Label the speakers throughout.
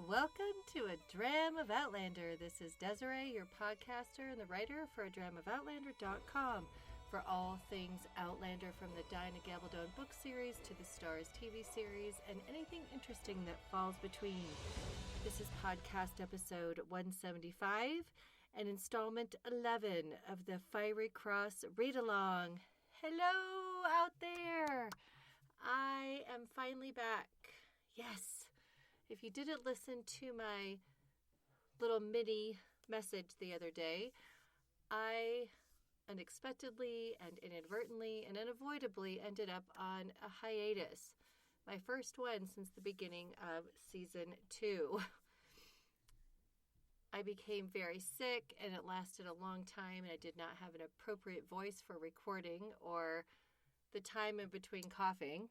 Speaker 1: Welcome to A Dram of Outlander. This is Desiree, your podcaster and the writer for adramofOutlander.com for all things Outlander, from the Dinah Gabaldon book series to the Stars TV series and anything interesting that falls between. This is podcast episode 175 and installment 11 of the Fiery Cross read-along. Hello out there! I am finally back. Yes. If you didn't listen to my little mini message the other day, I unexpectedly and inadvertently and unavoidably ended up on a hiatus. My first one since the beginning of season 2. I became very sick and it lasted a long time, and I did not have an appropriate voice for recording or the time in between coughing.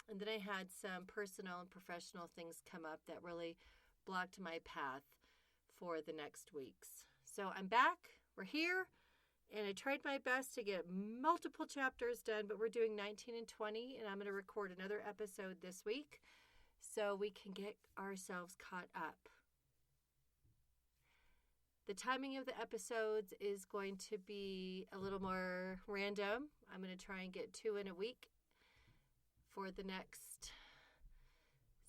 Speaker 1: And then I had some personal and professional things come up that really blocked my path for the next weeks. So I'm back. We're here. And I tried my best to get multiple chapters done, but we're doing 19 and 20. And I'm going to record another episode this week so we can get ourselves caught up. The timing of the episodes is going to be a little more random. I'm going to try and get 2 in a week for the next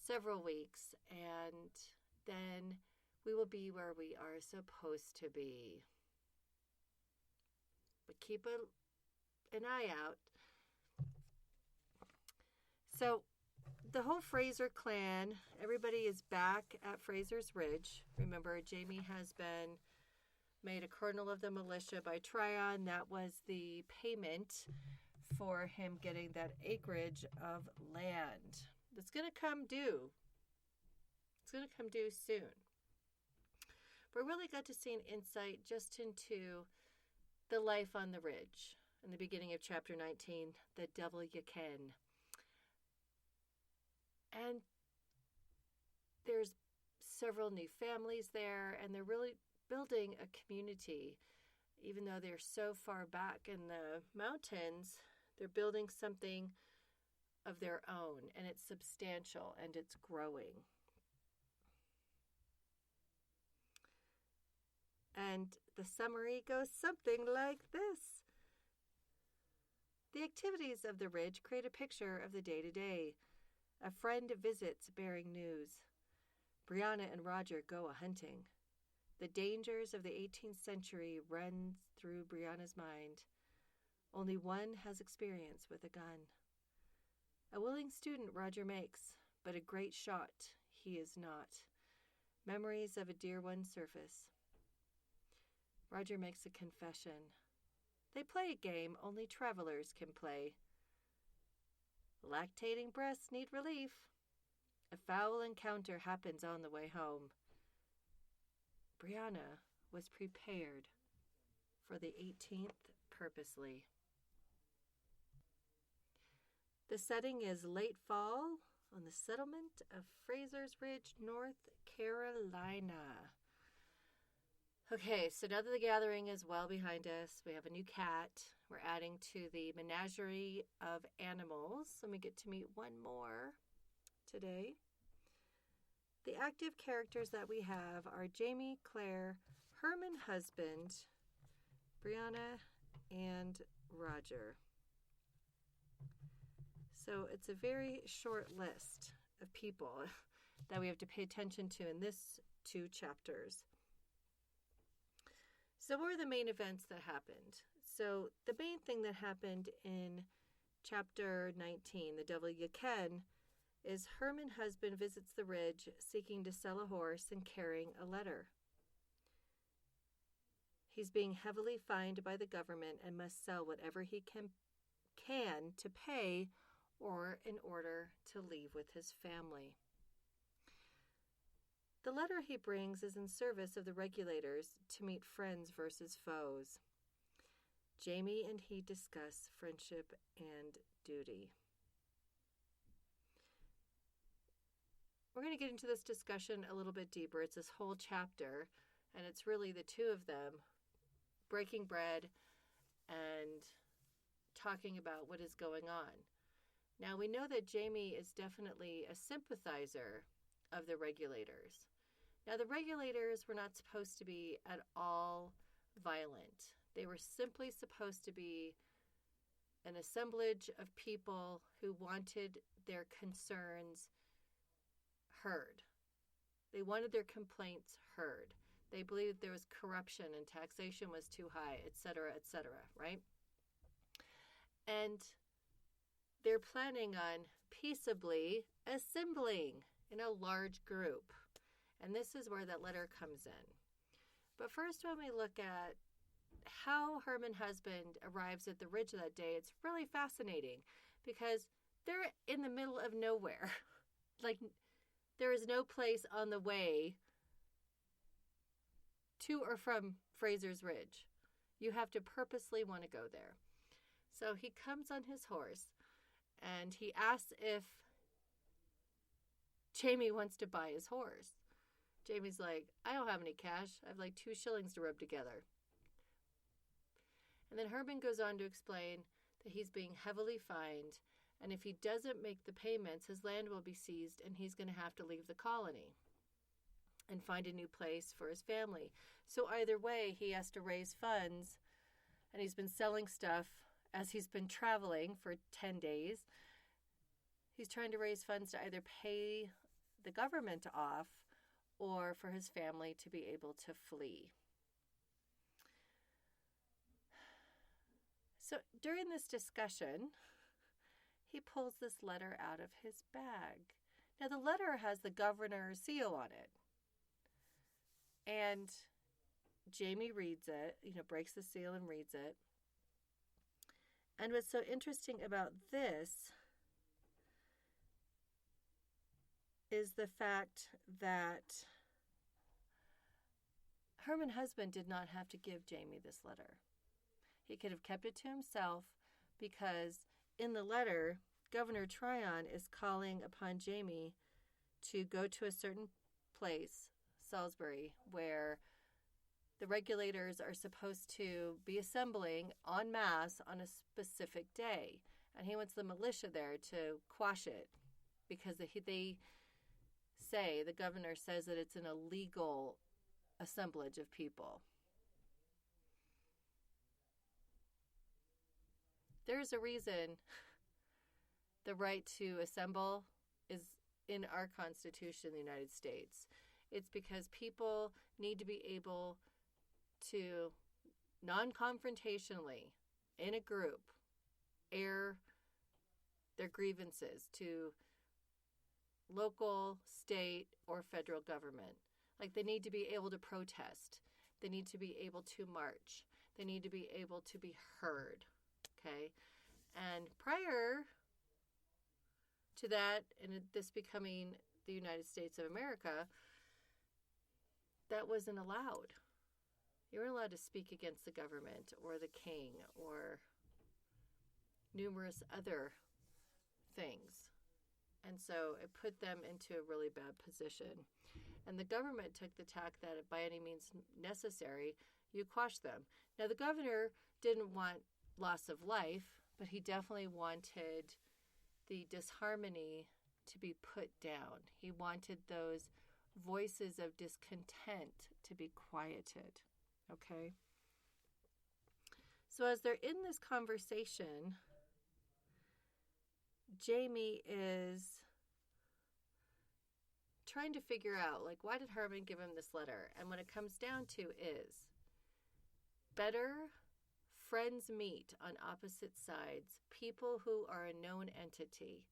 Speaker 1: several weeks, and then we will be where we are supposed to be. But keep an eye out. So the whole Fraser clan, everybody is back at Fraser's Ridge. Remember, Jamie has been made a colonel of the militia by Tryon. That was the payment for him getting that acreage of land. That's going to come due. It's going to come due soon. But we really got to see an insight just into the life on the ridge in the beginning of chapter 19, The Devil You Can. And there's several new families there, and they're really building a community. Even though they're so far back in the mountains, they're building something of their own, and it's substantial and it's growing. And the summary goes something like this. The activities of the ridge create a picture of the day-to-day. A friend visits bearing news. Brianna and Roger go a-hunting. The dangers of the 18th century run through Brianna's mind. Only one has experience with a gun. A willing student Roger makes, but a great shot he is not. Memories of a dear one surface. Roger makes a confession. They play a game only travelers can play. Lactating breasts need relief. A foul encounter happens on the way home. Brianna was prepared for the 18th purposely. The setting is late fall on the settlement of Fraser's Ridge, North Carolina. Okay, so now that the gathering is well behind us, we have a new cat. We're adding to the menagerie of animals. And we get to meet one more today. The active characters that we have are Jamie, Claire, Hermon Husband, Brianna, and Roger. So it's a very short list of people that we have to pay attention to in this 2 chapters. So what were the main events that happened? So the main thing that happened in chapter 19, The Devil You Can, is Hermon Husband visits the ridge seeking to sell a horse and carrying a letter. He's being heavily fined by the government and must sell whatever he can to pay or in order to leave with his family. The letter he brings is in service of the Regulators to meet friends versus foes. Jamie and he discuss friendship and duty. We're going to get into this discussion a little bit deeper. It's this whole chapter, and it's really the 2 of them breaking bread and talking about what is going on. Now, we know that Jamie is definitely a sympathizer of the Regulators. Now, the Regulators were not supposed to be at all violent. They were simply supposed to be an assemblage of people who wanted their concerns heard. They wanted their complaints heard. They believed there was corruption and taxation was too high, etc., right? And they're planning on peaceably assembling in a large group. And this is where that letter comes in. But first, when we look at how Hermon Husband arrives at the ridge that day, it's really fascinating because they're in the middle of nowhere. Like, there is no place on the way to or from Fraser's Ridge. You have to purposely want to go there. So he comes on his horse and he asks if Jamie wants to buy his horse. Jamie's like, I don't have any cash. I have like 2 shillings to rub together. And then Herman goes on to explain that he's being heavily fined, and if he doesn't make the payments, his land will be seized and he's going to have to leave the colony and find a new place for his family. So either way, he has to raise funds, and he's been selling stuff as he's been traveling for 10 days. He's trying to raise funds to either pay the government off or for his family to be able to flee. So during this discussion, he pulls this letter out of his bag. Now, the letter has the governor's seal on it. And Jamie reads it, breaks the seal and reads it. And what's so interesting about this is the fact that Hermon Husband did not have to give Jamie this letter. He could have kept it to himself because in the letter, Governor Tryon is calling upon Jamie to go to a certain place, Salisbury, where the Regulators are supposed to be assembling en masse on a specific day. And he wants the militia there to quash it because the governor says that it's an illegal assemblage of people. There's a reason the right to assemble is in our Constitution in the United States. It's because people need to be able to non-confrontationally, in a group, air their grievances to local, state, or federal government. Like, they need to be able to protest. They need to be able to march. They need to be able to be heard. Okay? And prior to that, and this becoming the United States of America, that wasn't allowed. You weren't allowed to speak against the government or the king or numerous other things. And so it put them into a really bad position. And the government took the tack that by any means necessary, you quash them. Now, the governor didn't want loss of life, but he definitely wanted the disharmony to be put down. He wanted those voices of discontent to be quieted. Okay? So as they're in this conversation, Jamie is trying to figure out, like, why did Herman give him this letter? And what it comes down to is, better friends meet on opposite sides, people who are a known entity,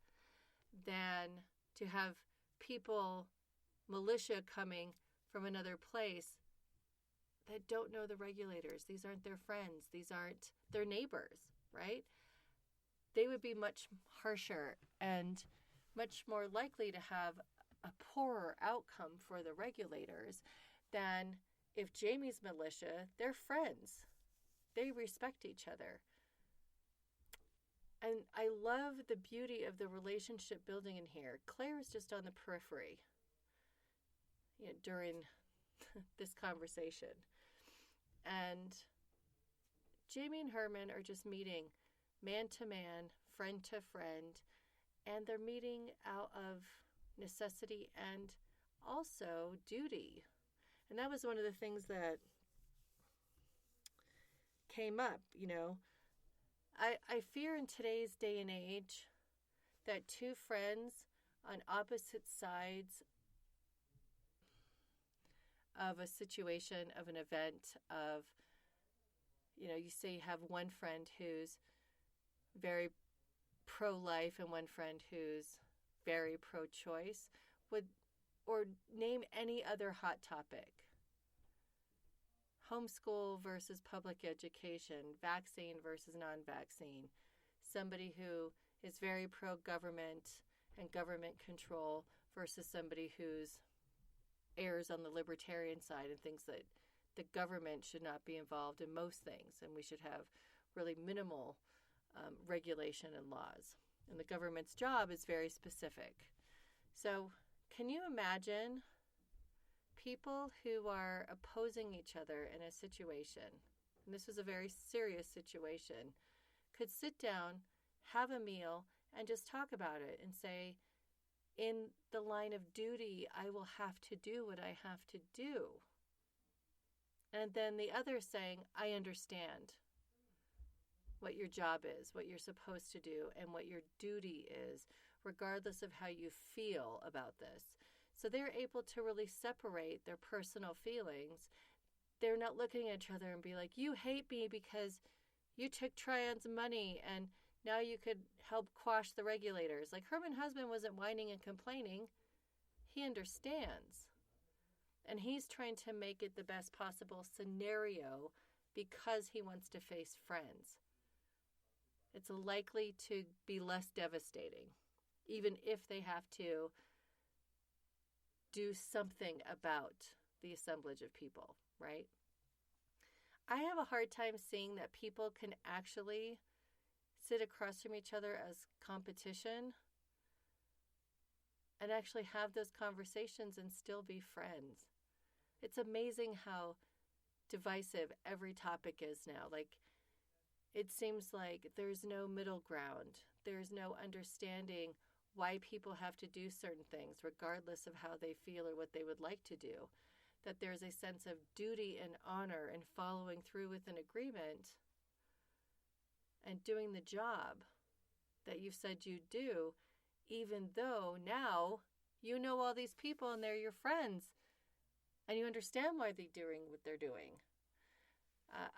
Speaker 1: than to have people, militia coming from another place that don't know the Regulators. These aren't their friends. These aren't their neighbors, right? They would be much harsher and much more likely to have a poorer outcome for the Regulators than if Jamie's militia, they're friends. They respect each other. And I love the beauty of the relationship building in here. Claire is just on the periphery, during this conversation. And Jamie and Herman are just meeting man to man, friend to friend, and they're meeting out of necessity and also duty. And that was one of the things that came up, I fear in today's day and age that two friends on opposite sides of a situation, of an event, of, you say you have one friend who's very pro-life and one friend who's very pro-choice, or name any other hot topic. Homeschool versus public education, vaccine versus non-vaccine, somebody who is very pro-government and government control versus somebody who's errs on the libertarian side and thinks that the government should not be involved in most things and we should have really minimal regulation and laws. And the government's job is very specific. So can you imagine people who are opposing each other in a situation, and this was a very serious situation, could sit down, have a meal, and just talk about it and say, in the line of duty, I will have to do what I have to do. And then the other saying, I understand what your job is, what you're supposed to do, and what your duty is, regardless of how you feel about this. So they're able to really separate their personal feelings. They're not looking at each other and be like, you hate me because you took Trion's money and now you could help quash the regulators. Like Hermon Husband wasn't whining and complaining. He understands. And he's trying to make it the best possible scenario because he wants to face friends. It's likely to be less devastating, even if they have to do something about the assemblage of people, right? I have a hard time seeing that people can actually sit across from each other as competition and actually have those conversations and still be friends. It's amazing how divisive every topic is now. Like, it seems like there's no middle ground. There's no understanding why people have to do certain things, regardless of how they feel or what they would like to do. That there's a sense of duty and honor and following through with an agreement and doing the job that you've said you do, even though now you know all these people and they're your friends and you understand why they're doing what they're doing.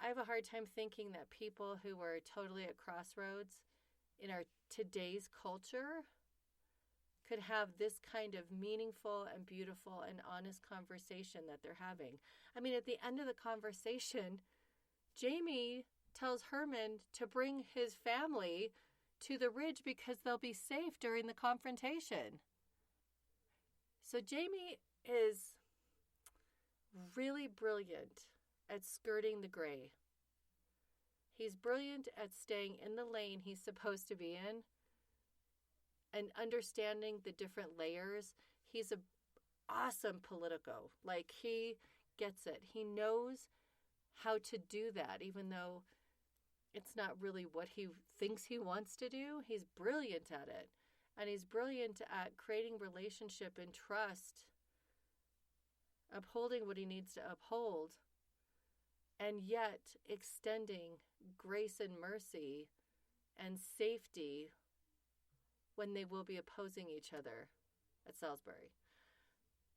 Speaker 1: I have a hard time thinking that people who are totally at crossroads in our today's culture could have this kind of meaningful and beautiful and honest conversation that they're having. I mean, at the end of the conversation, Jamie tells Herman to bring his family to the ridge because they'll be safe during the confrontation. So Jamie is really brilliant at skirting the gray. He's brilliant at staying in the lane he's supposed to be in and understanding the different layers. He's an awesome politico. Like, he gets it. He knows how to do that, even though it's not really what he thinks he wants to do. He's brilliant at it. And he's brilliant at creating relationship and trust, upholding what he needs to uphold, and yet extending grace and mercy and safety when they will be opposing each other at Salisbury.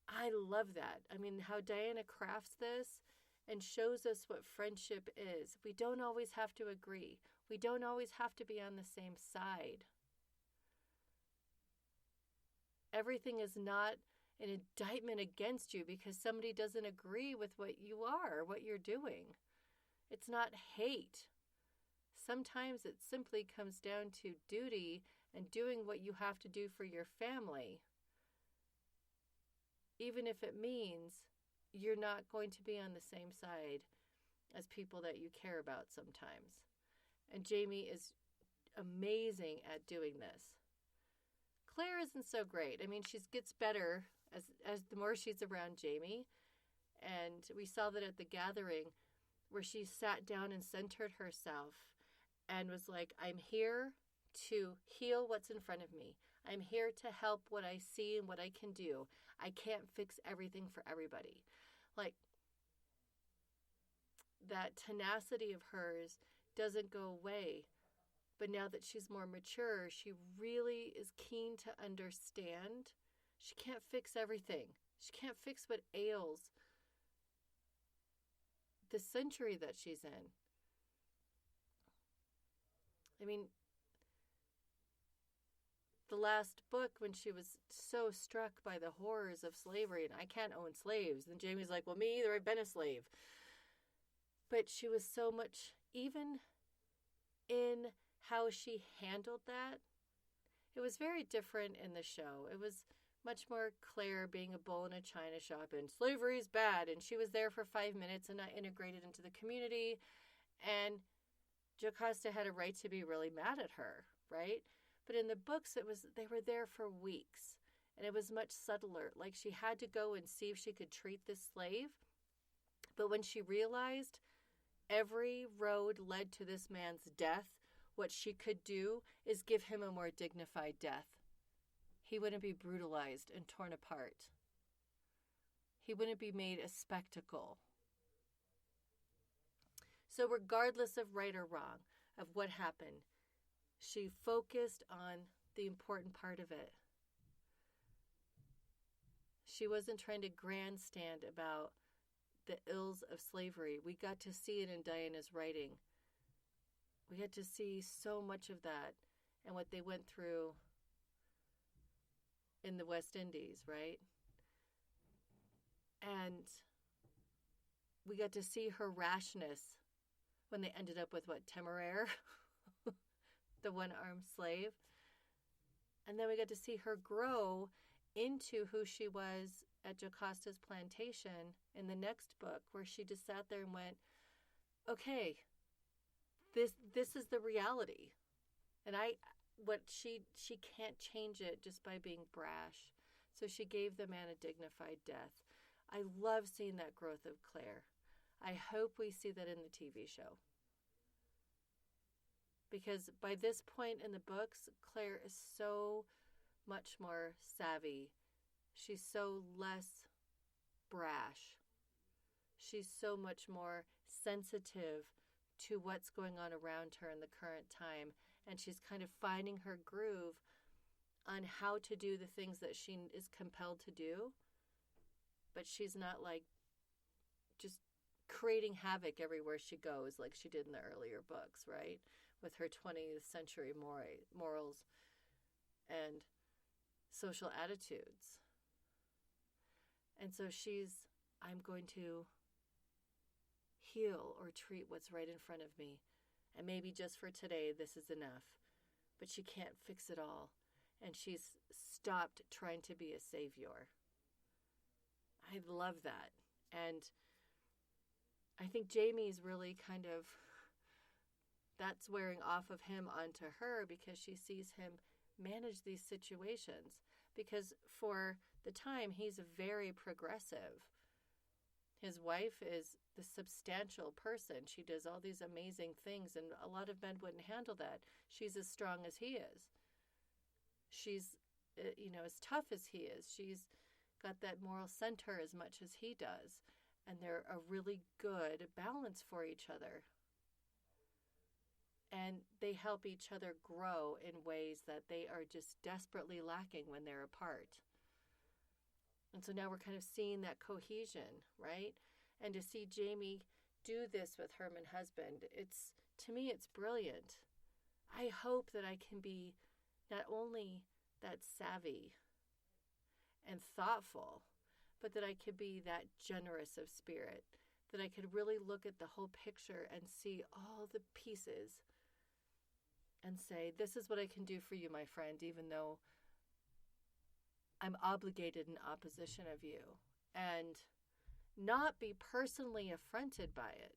Speaker 1: I love that. I mean, how Diana crafts this and shows us what friendship is. We don't always have to agree. We don't always have to be on the same side. Everything is not an indictment against you because somebody doesn't agree with what you are, what you're doing. It's not hate. Sometimes it simply comes down to duty and doing what you have to do for your family, even if it means you're not going to be on the same side as people that you care about sometimes. And Jamie is amazing at doing this. Claire isn't so great. I mean, she gets better as the more she's around Jamie. And we saw that at the gathering where she sat down and centered herself and was like, I'm here to heal what's in front of me. I'm here to help what I see and what I can do. I can't fix everything for everybody. Like, that tenacity of hers doesn't go away. But now that she's more mature, she really is keen to understand. She can't fix everything. She can't fix what ails the century that she's in. I mean, the last book, when she was so struck by the horrors of slavery, and I can't own slaves, and Jamie's like, well, me either, I've been a slave. But she was so much, even in how she handled that, it was very different in the show. It was much more Claire being a bull in a china shop and slavery is bad, and she was there for 5 minutes and not integrated into the community, and Jocasta had a right to be really mad at her, right? But in the books, they were there for weeks, and it was much subtler. Like, she had to go and see if she could treat this slave, but when she realized every road led to this man's death, what she could do is give him a more dignified death. He wouldn't be brutalized and torn apart. He wouldn't be made a spectacle. So regardless of right or wrong, of what happened, she focused on the important part of it. She wasn't trying to grandstand about the ills of slavery. We got to see it in Diana's writing. We had to see so much of that and what they went through in the West Indies, right? And we got to see her rashness when they ended up with, Temeraire, the one-armed slave. And then we got to see her grow into who she was at Jocasta's plantation in the next book, where she just sat there and went, okay, this is the reality. And she can't change it just by being brash. So she gave the man a dignified death. I love seeing that growth of Claire. I hope we see that in the TV show. Because by this point in the books, Claire is so much more savvy. She's so less brash. She's so much more sensitive to what's going on around her in the current time. And she's kind of finding her groove on how to do the things that she is compelled to do. But she's not like just creating havoc everywhere she goes like she did in the earlier books, right? With her 20th century morals and social attitudes. And so I'm going to heal or treat what's right in front of me. And maybe just for today, this is enough. But she can't fix it all. And she's stopped trying to be a savior. I love that. And I think Jamie's really kind of, that's wearing off of him onto her, because she sees him manage these situations. Because for the time, he's very progressive. His wife is the substantial person. She does all these amazing things, and a lot of men wouldn't handle that. She's as strong as he is. She's, as tough as he is. She's got that moral center as much as he does. And they're a really good balance for each other. And they help each other grow in ways that they are just desperately lacking when they're apart. And so now we're kind of seeing that cohesion, right? And to see Jamie do this with Hermon Husband, to me, it's brilliant. I hope that I can be not only that savvy and thoughtful, but that I could be that generous of spirit, that I could really look at the whole picture and see all the pieces and say, this is what I can do for you, my friend, even though I'm obligated in opposition of you, and not be personally affronted by it.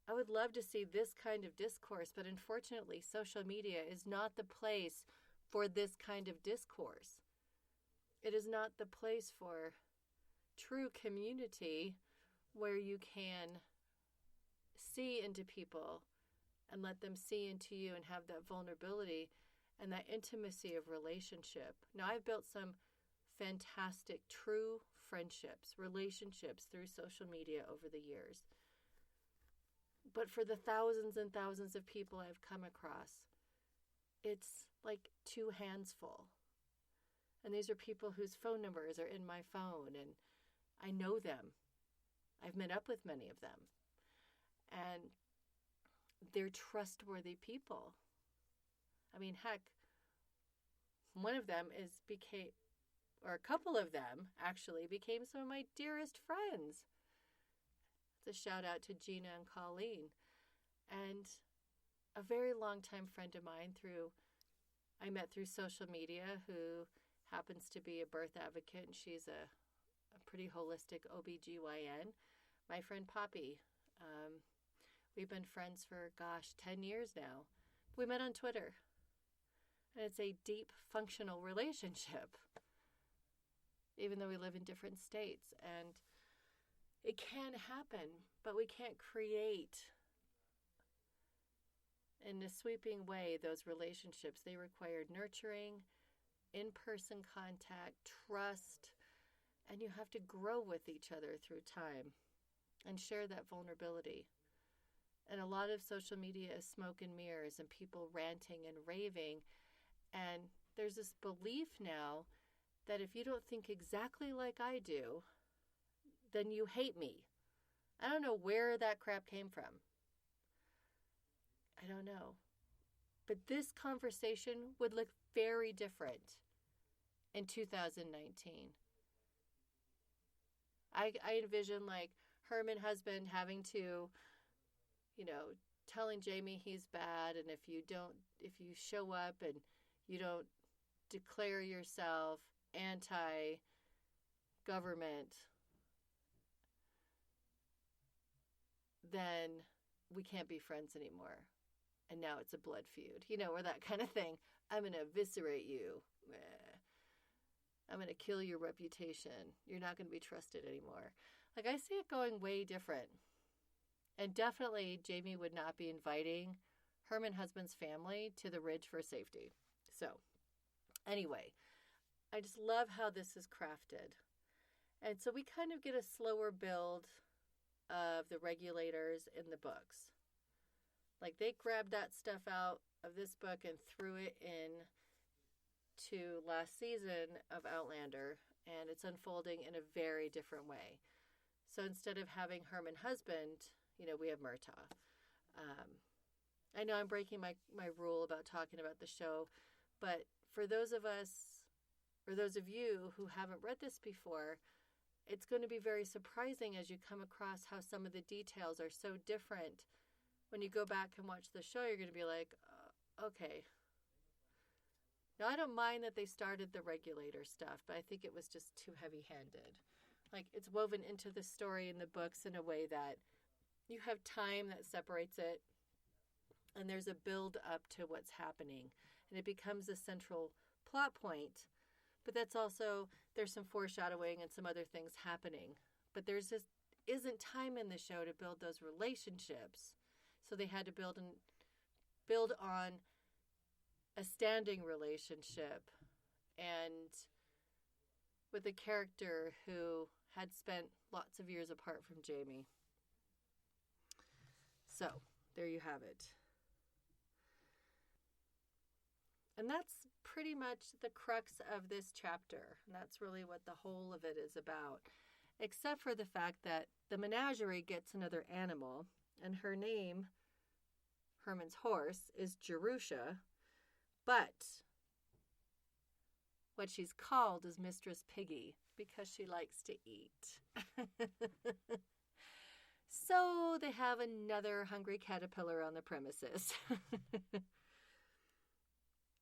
Speaker 1: I would love to see this kind of discourse, but unfortunately, social media is not the place for this kind of discourse. It is not the place for true community where you can see into people and let them see into you and have that vulnerability and that intimacy of relationship. Now, I've built some fantastic, true friendships, relationships through social media over the years. But for the thousands and thousands of people I've come across, it's like 2 hands full. And these are people whose phone numbers are in my phone, and I know them. I've met up with many of them. And they're trustworthy people. I mean, heck, one of them a couple of them actually became some of my dearest friends. It's a shout out to Gina and Colleen. And a very long-time friend of mine I met through social media, who happens to be a birth advocate, and she's a pretty holistic OBGYN. My friend Poppy. We've been friends for, 10 years now. We met on Twitter. And it's a deep, functional relationship, even though we live in different states. And it can happen, but we can't create in a sweeping way those relationships. They require nurturing, in-person contact, trust, and you have to grow with each other through time and share that vulnerability. And a lot of social media is smoke and mirrors and people ranting and raving. And there's this belief now that if you don't think exactly like I do, then you hate me. I don't know where that crap came from. I don't know. But this conversation would look very different in 2019. I envision like Hermon Husband having to, telling Jamie he's bad, and if you show up and you don't declare yourself anti-government, then we can't be friends anymore. And now it's a blood feud, or that kind of thing. I'm going to eviscerate you. I'm going to kill your reputation. You're not going to be trusted anymore. Like, I see it going way different. And definitely Jamie would not be inviting Herman Husband's family to the ridge for safety. So anyway, I just love how this is crafted. And so we kind of get a slower build of the Regulators in the books. Like, they grabbed that stuff out of this book and threw it in to last season of Outlander, and it's unfolding in a very different way. So instead of having Herman Husband, we have Murtaugh. I know I'm breaking my rule about talking about the show, but for those of us, or those of you who haven't read this before, it's going to be very surprising as you come across how some of the details are so different. When you go back and watch the show, you're going to be like, okay. Now, I don't mind that they started the Regulator stuff, but I think it was just too heavy-handed. Like, it's woven into the story in the books in a way that you have time that separates it, and there's a build up to what's happening, and it becomes a central plot point. But that's also, there's some foreshadowing and some other things happening. But there's just isn't time in the show to build those relationships. So they had to build on a standing relationship, and with a character who had spent lots of years apart from Jamie. So there you have it. And that's pretty much the crux of this chapter. And that's really what the whole of it is about. Except for the fact that the menagerie gets another animal, and her name, Herman's horse, is Jerusha. But what she's called is Mistress Piggy because she likes to eat. So they have another hungry caterpillar on the premises.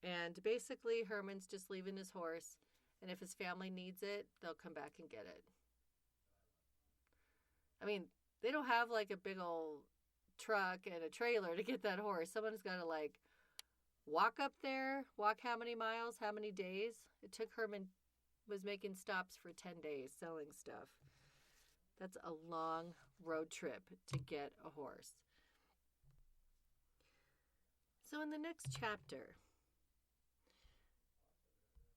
Speaker 1: And basically Herman's just leaving his horse, and if his family needs it, they'll come back and get it. I mean, they don't have like a big old truck and a trailer to get that horse. Someone's got to like walk up there, walk how many miles, how many days. It took Herman, was making stops for 10 days selling stuff. That's a long road trip to get a horse. So in the next chapter,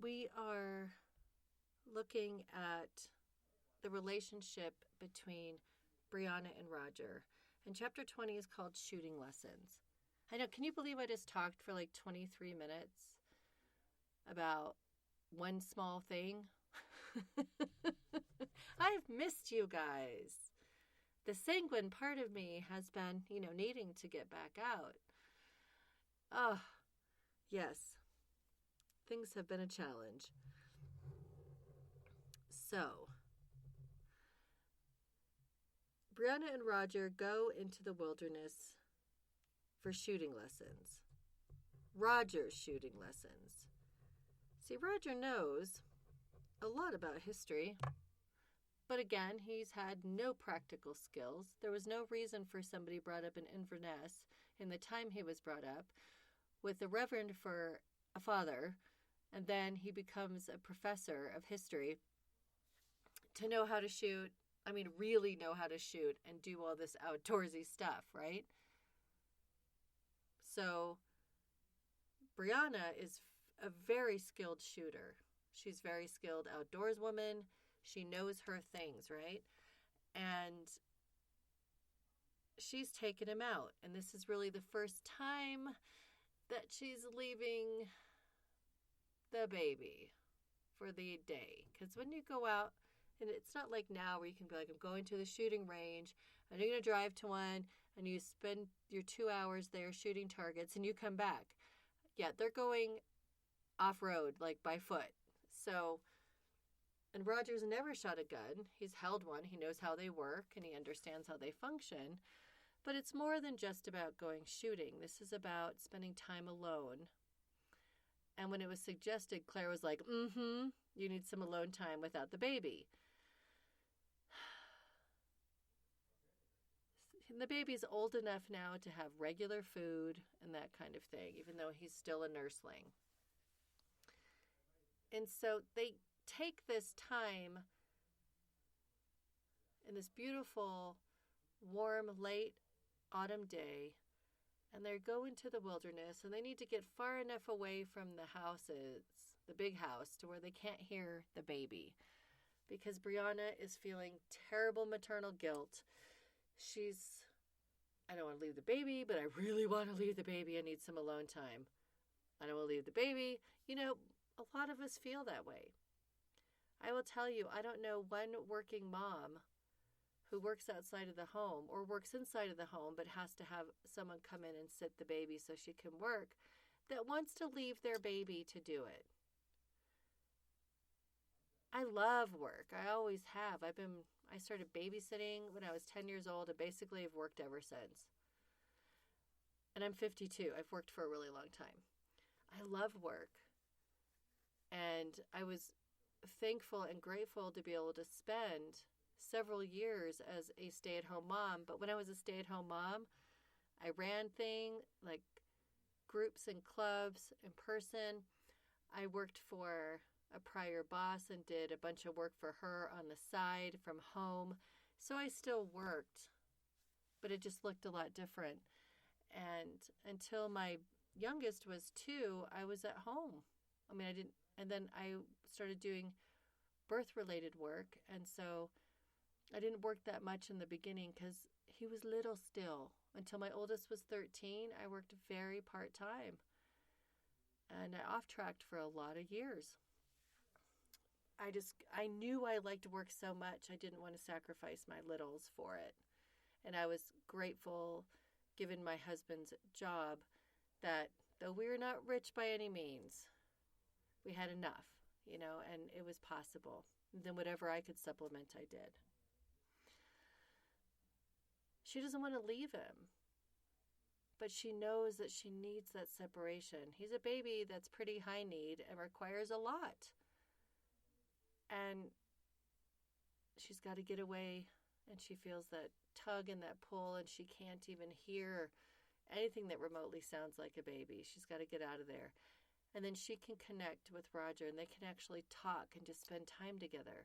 Speaker 1: we are looking at the relationship between Brianna and Roger. And chapter 20 is called Shooting Lessons. I know, can you believe I just talked for like 23 minutes about one small thing? I've missed you guys. The sanguine part of me has been, needing to get back out. Oh, yes. Things have been a challenge. So, Brianna and Roger go into the wilderness for shooting lessons. Roger's shooting lessons. See, Roger knows a lot about history, but again, he's had no practical skills. There was no reason for somebody brought up in Inverness in the time he was brought up with the reverend for a father, and then he becomes a professor of history to know how to shoot. I mean, really know how to shoot and do all this outdoorsy stuff, right? So, Brianna is a very skilled shooter. She's very skilled outdoors woman. She knows her things, right? And she's taken him out. And this is really the first time that she's leaving the baby for the day. Because when you go out, and it's not like now where you can be like, I'm going to the shooting range, and you're going to drive to one, and you spend your 2 hours there shooting targets, and you come back. Yeah, they're going off-road, like by foot. So, and Roger's never shot a gun. He's held one. He knows how they work, and he understands how they function. But it's more than just about going shooting. This is about spending time alone. And when it was suggested, Claire was like, you need some alone time without the baby. The baby's old enough now to have regular food and that kind of thing, even though he's still a nursling. And so they take this time in this beautiful, warm, late autumn day, and they go into the wilderness, and they need to get far enough away from the houses, the big house, to where they can't hear the baby. Because Brianna is feeling terrible maternal guilt. I don't want to leave the baby, but I really want to leave the baby. I need some alone time. I don't want to leave the baby. A lot of us feel that way. I will tell you, I don't know one working mom who works outside of the home or works inside of the home but has to have someone come in and sit the baby so she can work, that wants to leave their baby to do it. I love work. I always have. I started babysitting when I was 10 years old, and basically I've worked ever since. And I'm 52. I've worked for a really long time. I love work. And I was thankful and grateful to be able to spend several years as a stay-at-home mom. But when I was a stay-at-home mom, I ran things like groups and clubs in person. I worked for a prior boss and did a bunch of work for her on the side from home. So I still worked, but it just looked a lot different. And until my youngest was 2, I was at home. And then I started doing birth-related work. And so I didn't work that much in the beginning because he was little still. Until my oldest was 13, I worked very part-time. And I off-tracked for a lot of years. I knew I liked work so much, I didn't want to sacrifice my littles for it. And I was grateful, given my husband's job, that though we were not rich by any means, we had enough, and it was possible. And then whatever I could supplement, I did. She doesn't want to leave him, but she knows that she needs that separation. He's a baby that's pretty high need and requires a lot. And she's got to get away, and she feels that tug and that pull, and she can't even hear anything that remotely sounds like a baby. She's got to get out of there. And then she can connect with Roger, and they can actually talk and just spend time together.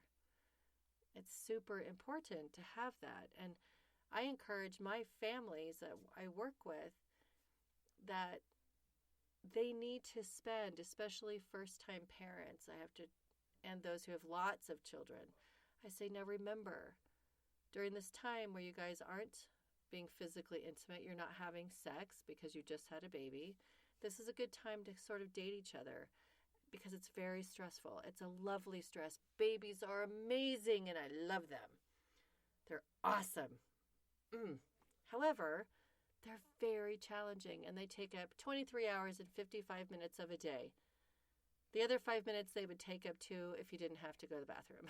Speaker 1: It's super important to have that. And I encourage my families that I work with that they need to spend, especially first-time parents, and those who have lots of children, I say, now remember, during this time where you guys aren't being physically intimate, you're not having sex because you just had a baby, this is a good time to sort of date each other because it's very stressful. It's a lovely stress. Babies are amazing and I love them. They're awesome. However, they're very challenging and they take up 23 hours and 55 minutes of a day. The other 5 minutes they would take up too if you didn't have to go to the bathroom.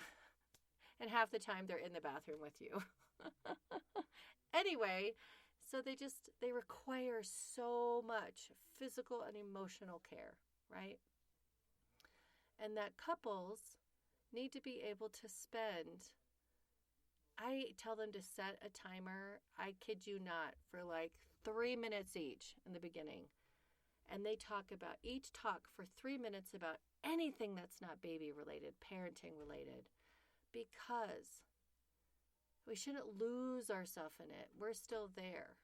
Speaker 1: And half the time they're in the bathroom with you. Anyway, so they require so much physical and emotional care, right? And that couples need to be able to spend, I tell them to set a timer, I kid you not, for like 3 minutes each in the beginning. And they each talk for 3 minutes about anything that's not baby related, parenting related, because we shouldn't lose ourselves in it. We're still there.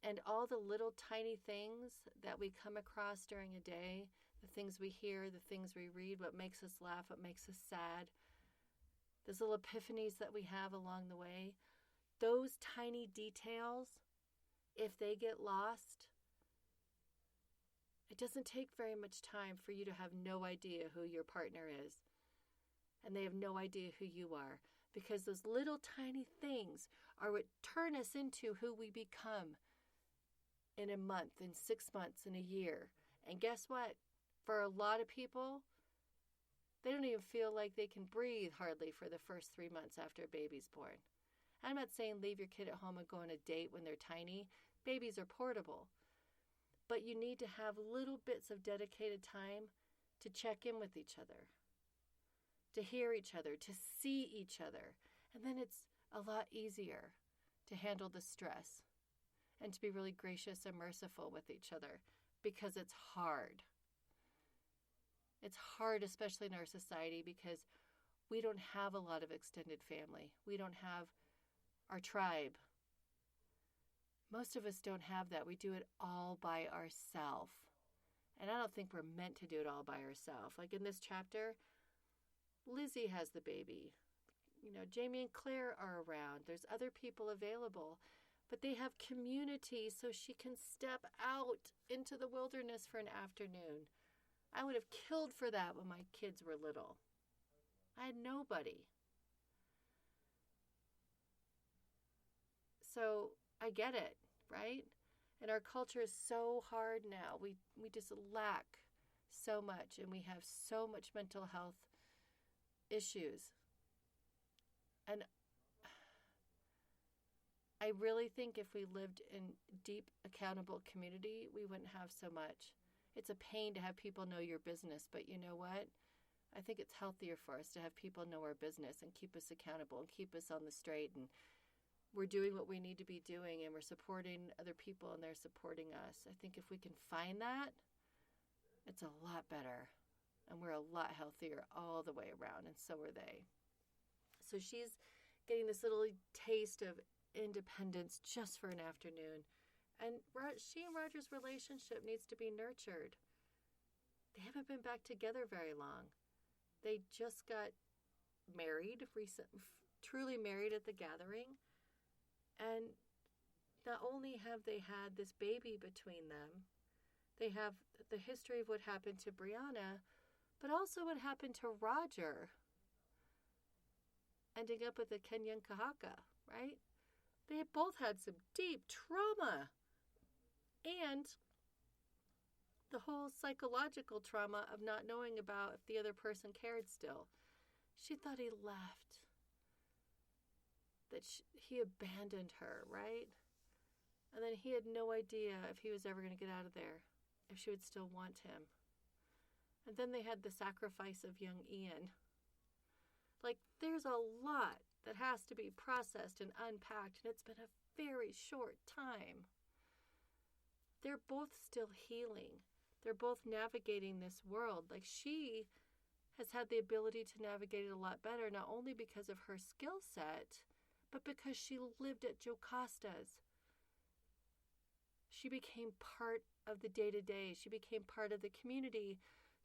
Speaker 1: And all the little tiny things that we come across during a day, the things we hear, the things we read, what makes us laugh, what makes us sad, those little epiphanies that we have along the way, those tiny details, if they get lost, it doesn't take very much time for you to have no idea who your partner is. And they have no idea who you are. Because those little tiny things are what turn us into who we become in a month, in 6 months, in a year. And guess what? For a lot of people, they don't even feel like they can breathe hardly for the first 3 months after a baby's born. I'm not saying leave your kid at home and go on a date when they're tiny. Babies are portable. But you need to have little bits of dedicated time to check in with each other, to hear each other, to see each other. And then it's a lot easier to handle the stress and to be really gracious and merciful with each other because it's hard. It's hard, especially in our society, because we don't have a lot of extended family. We don't have our tribe. Most of us don't have that. We do it all by ourselves. And I don't think we're meant to do it all by ourselves. Like in this chapter, Lizzie has the baby. Jamie and Claire are around. There's other people available. But they have community so she can step out into the wilderness for an afternoon. I would have killed for that when my kids were little. I had nobody. So I get it, right? And our culture is so hard now. We just lack so much, and we have so much mental health issues. And I really think if we lived in deep, accountable community, we wouldn't have so much. It's a pain to have people know your business, but you know what? I think it's healthier for us to have people know our business and keep us accountable and keep us on the straight. And we're doing what we need to be doing, and we're supporting other people, and they're supporting us. I think if we can find that, it's a lot better. And we're a lot healthier all the way around, and so are they. So she's getting this little taste of independence just for an afternoon. And she and Roger's relationship needs to be nurtured. They haven't been back together very long. They just got married, truly married at the gathering. And not only have they had this baby between them, they have the history of what happened to Brianna, but also what happened to Roger, ending up with a Kenyan Kahaka, right? They have both had some deep trauma. And the whole psychological trauma of not knowing about if the other person cared still. She thought he left, that he abandoned her, right? And then he had no idea if he was ever going to get out of there, if she would still want him. And then they had the sacrifice of young Ian. Like, there's a lot that has to be processed and unpacked, and it's been a very short time. They're both still healing. They're both navigating this world. Like, she has had the ability to navigate it a lot better, not only because of her skill set, but because she lived at Jocasta's. She became part of the day-to-day. She became part of the community.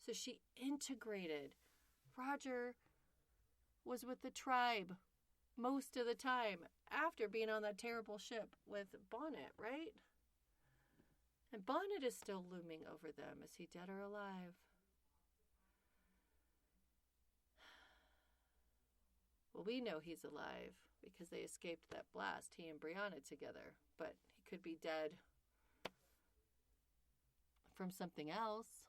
Speaker 1: So she integrated. Roger was with the tribe most of the time after being on that terrible ship with Bonnet, right? And Bonnet is still looming over them. Is he dead or alive? Well, we know he's alive because they escaped that blast, he and Brianna together. But he could be dead from something else.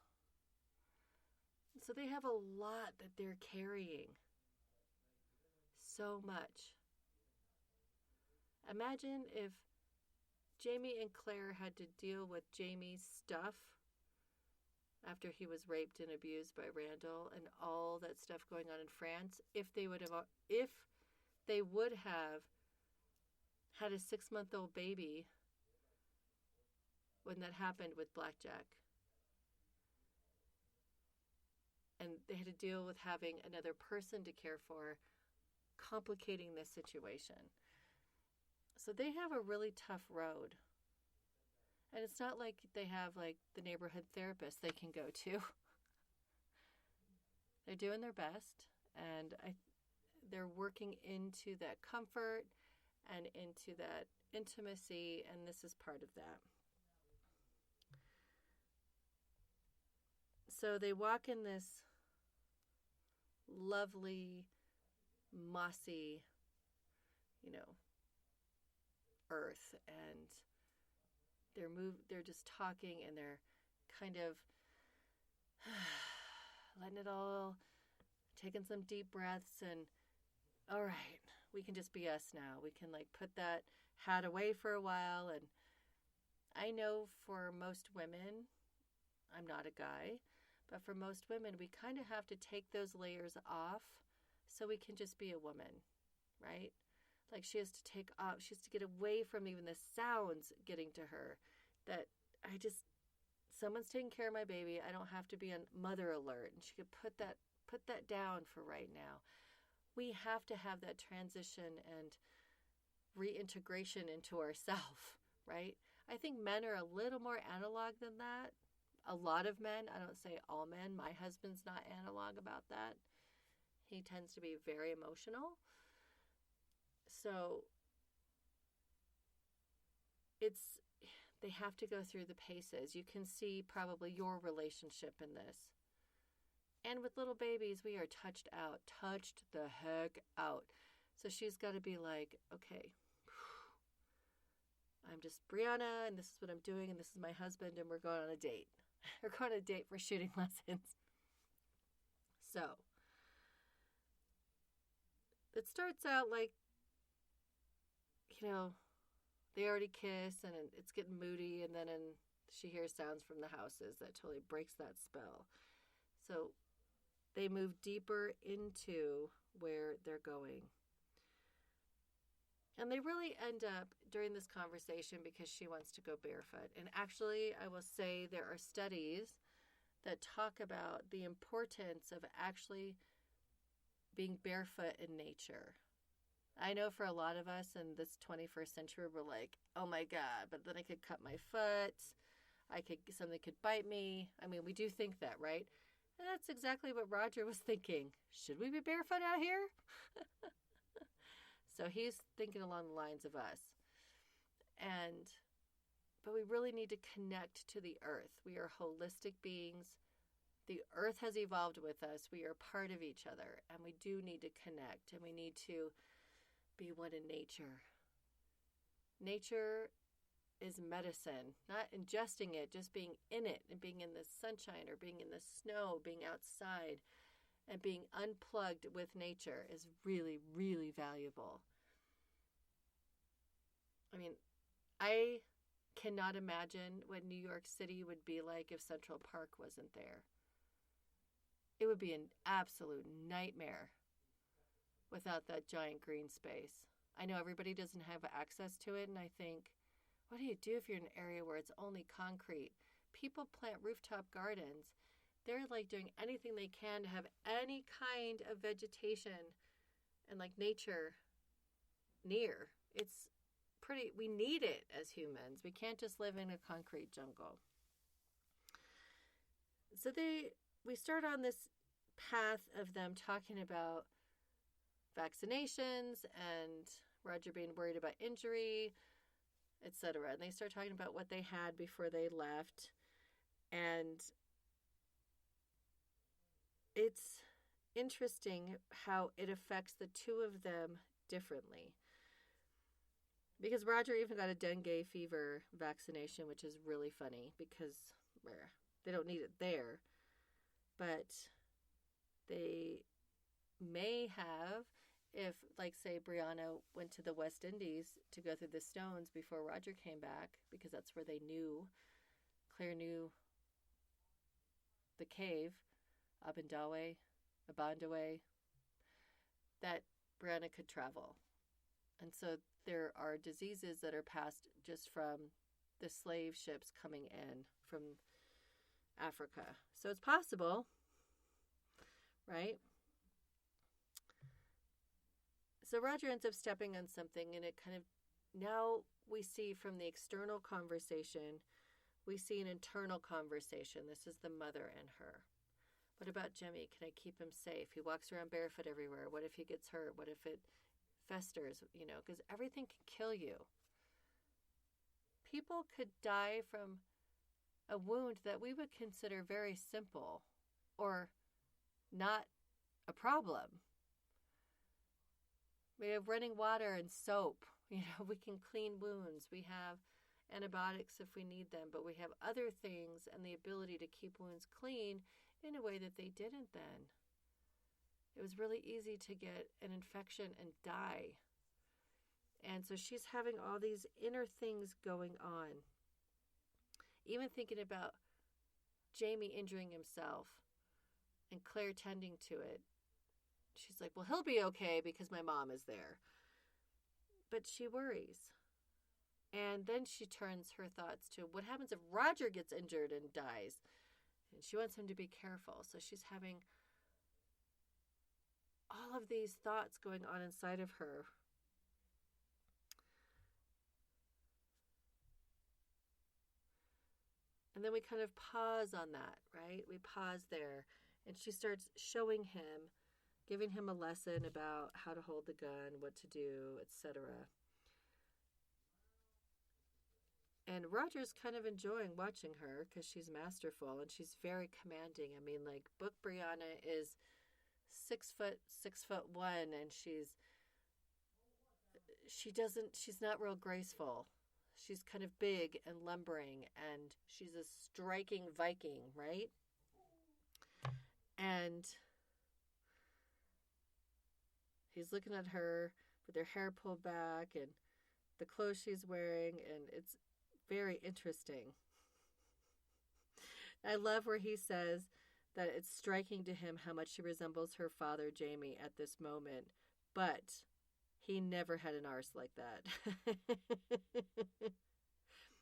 Speaker 1: So they have a lot that they're carrying. So much. Imagine if Jamie and Claire had to deal with Jamie's stuff after he was raped and abused by Randall and all that stuff going on in France. If they would have had a 6-month-old baby when that happened with Blackjack. And they had to deal with having another person to care for, complicating this situation. So they have a really tough road. And it's not like they have like the neighborhood therapist they can go to. They're doing their best, and they're working into that comfort and into that intimacy, and this is part of that. So they walk in this lovely, mossy, earth, and they're just talking, and they're kind of letting it all, taking some deep breaths, and all right, we can just be us now. We can like put that hat away for a while. And I know for most women, I'm not a guy, but for most women, we kind of have to take those layers off so we can just be a woman, right? Like she has to take off, she has to get away from even the sounds getting to her. That someone's taking care of my baby. I don't have to be on mother alert. And she could put that down for right now. We have to have that transition and reintegration into ourself, right? I think men are a little more analog than that. A lot of men, I don't say all men. My husband's not analog about that. He tends to be very emotional. So they have to go through the paces. You can see probably your relationship in this. And with little babies, we are touched the heck out. So she's got to be like, okay, I'm just Brianna, and this is what I'm doing, and this is my husband, and we're going on a date. We're going on a date for shooting lessons. So it starts out like, they already kiss, and it's getting moody, and then she hears sounds from the houses that totally breaks that spell. So they move deeper into where they're going. And they really end up during this conversation because she wants to go barefoot. And actually, I will say there are studies that talk about the importance of actually being barefoot in nature. I know for a lot of us in this 21st century, we're like, oh my God, but then I could cut my foot. Something could bite me. I mean, we do think that, right? And that's exactly what Roger was thinking. Should we be barefoot out here? So he's thinking along the lines of us. But we really need to connect to the earth. We are holistic beings. The earth has evolved with us. We are part of each other, and we do need to connect, and we need to be one in nature. Nature is medicine, not ingesting it, just being in it and being in the sunshine or being in the snow, being outside and being unplugged with nature is really, really valuable. I mean, I cannot imagine what New York City would be like if Central Park wasn't there. It would be an absolute nightmare without that giant green space. I know everybody doesn't have access to it, and I think, what do you do if you're in an area where it's only concrete? People plant rooftop gardens. They're like doing anything they can to have any kind of vegetation and like nature near. It's we need it as humans. We can't just live in a concrete jungle. So we start on this path of them talking about vaccinations and Roger being worried about injury, etc. And they start talking about what they had before they left. And it's interesting how it affects the two of them differently. Because Roger even got a dengue fever vaccination, which is really funny because they don't need it there. But they may have, if, like, say, Brianna went to the West Indies to go through the stones before Roger came back, because that's where Claire knew the cave, Abandawe, that Brianna could travel. And so there are diseases that are passed just from the slave ships coming in from Africa. So it's possible, right? So Roger ends up stepping on something, and it kind of, now we see from the external conversation, we see an internal conversation. This is the mother and her. What about Jimmy? Can I keep him safe? He walks around barefoot everywhere. What if he gets hurt? What if it festers? Because everything can kill you. People could die from a wound that we would consider very simple or not a problem. We have running water and soap. We can clean wounds. We have antibiotics if we need them, but we have other things and the ability to keep wounds clean in a way that they didn't then. It was really easy to get an infection and die. And so she's having all these inner things going on. Even thinking about Jamie injuring himself and Claire tending to it. She's like, well, he'll be okay because my mom is there. But she worries. And then she turns her thoughts to what happens if Roger gets injured and dies. And she wants him to be careful. So she's having all of these thoughts going on inside of her. And then we kind of pause on that, right? We pause there. And she starts showing him, giving him a lesson about how to hold the gun, what to do, etc. And Roger's kind of enjoying watching her because she's masterful and she's very commanding. I mean, like, book Brianna is 6'1", and she's not real graceful. She's kind of big and lumbering, and she's a striking Viking, right? And he's looking at her with her hair pulled back and the clothes she's wearing, and it's very interesting. I love where he says that it's striking to him how much she resembles her father, Jamie, at this moment, but he never had an arse like that.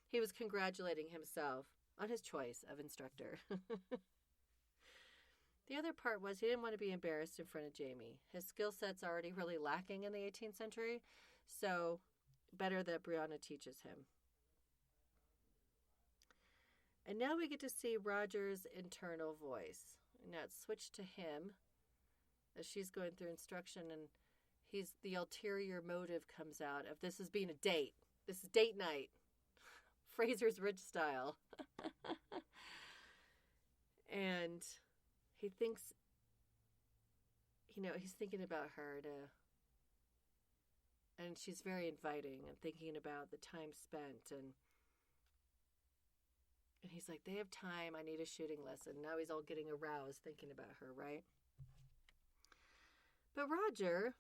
Speaker 1: He was congratulating himself on his choice of instructor. The other part was he didn't want to be embarrassed in front of Jamie. His skill set's already really lacking in the 18th century, so better that Brianna teaches him. And now we get to see Roger's internal voice. And now it's switched to him as she's going through instruction, and the ulterior motive comes out of this is being a date. This is date night. Fraser's Ridge style. And he thinks, he's thinking about her and she's very inviting and thinking about the time spent, and he's like, they have time, I need a shooting lesson. Now he's all getting aroused thinking about her, right? But Roger,